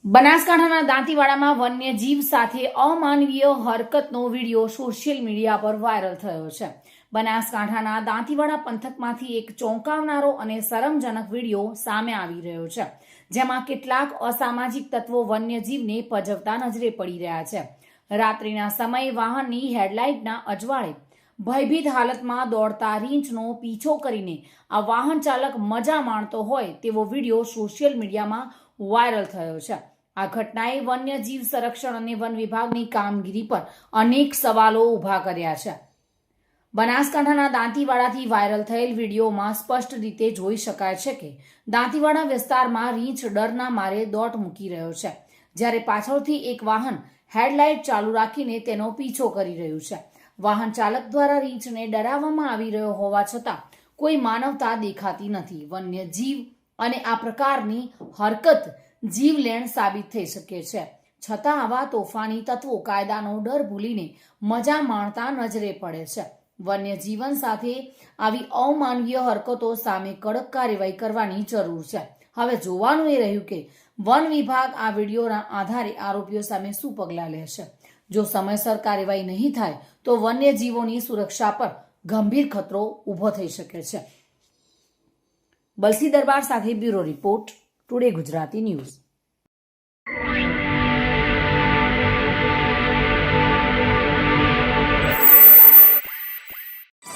બનાસકાંઠાના દાંતીવાડામાં વન્યજીવ સાથે અમાનવીય હરકતનો video social media પર વાયરલ થયો છે। બનાસકાંઠાના દાંતીવાડા પંથકમાંથી એક ચોંકાવનારો અને શરમજનક વિડીયો સામે આવી રહ્યો છે, જેમાં કેટલાક અસામાજિક તત્વો વન્યજીવને પજવતા નજરે પડી રહ્યા છે। રાત્રિના સમયે વાહનની હેડલાઇટના અજવાળે ભયભીત હાલતમાં દોડતા રીંછનો પીછો કરીને આ વાહન ચાલક મજા માણતો હોય તેવો વિડીયો સોશિયલ મીડિયામાં વાયરલ થયો છે। આ ઘટનાએ વન્યજીવ સંરક્ષણ અને વન વિભાગની કામગીરી પર અનેક સવાલો ઊભા કર્યા છે। બનાસકાંઠાના દાંતીવાડાથી વાયરલ થયેલ વિડીયોમાં સ્પષ્ટ રીતે જોઈ શકાય છે કે દાંતીવાડા વિસ્તારમાં રીંછ ડરના મારે દોટ મૂકી રહ્યો છે, જ્યારે પાછળથી એક વાહન હેડલાઇટ ચાલુ રાખીને તેનો પીછો કરી રહ્યું છે। વાહન ચાલક દ્વારા રીંછને ડરાવવામાં આવી રહ્યો હોવા છતાં કોઈ માનવતા દેખાતી નથી। વન્યજીવ અને આ પ્રકારની હરકત જીવલેણ સાબિત થઈ શકે છે, છતાં આવા તોફાની તત્વો કાયદાનો ડર ભૂલીને મજા માણતા નજરે પડે છે। વન્યજીવન સાથે આવી અમાનવીય હરકતો સામે કડક કાર્યવાહી કરવાની જરૂર છે। હવે જોવાનું એ રહ્યું કે વન વિભાગ આ વિડીયોના આધારે આરોપીઓ સામે શું પગલાં લે છે। જો સમયસર કાર્યવાહી નહીં થાય તો વન્યજીવોની સુરક્ષા પર ગંભીર ખતરો ઊભો થઈ શકે છે। બલસી દરબાર સાથે bureau report, today Gujarati news.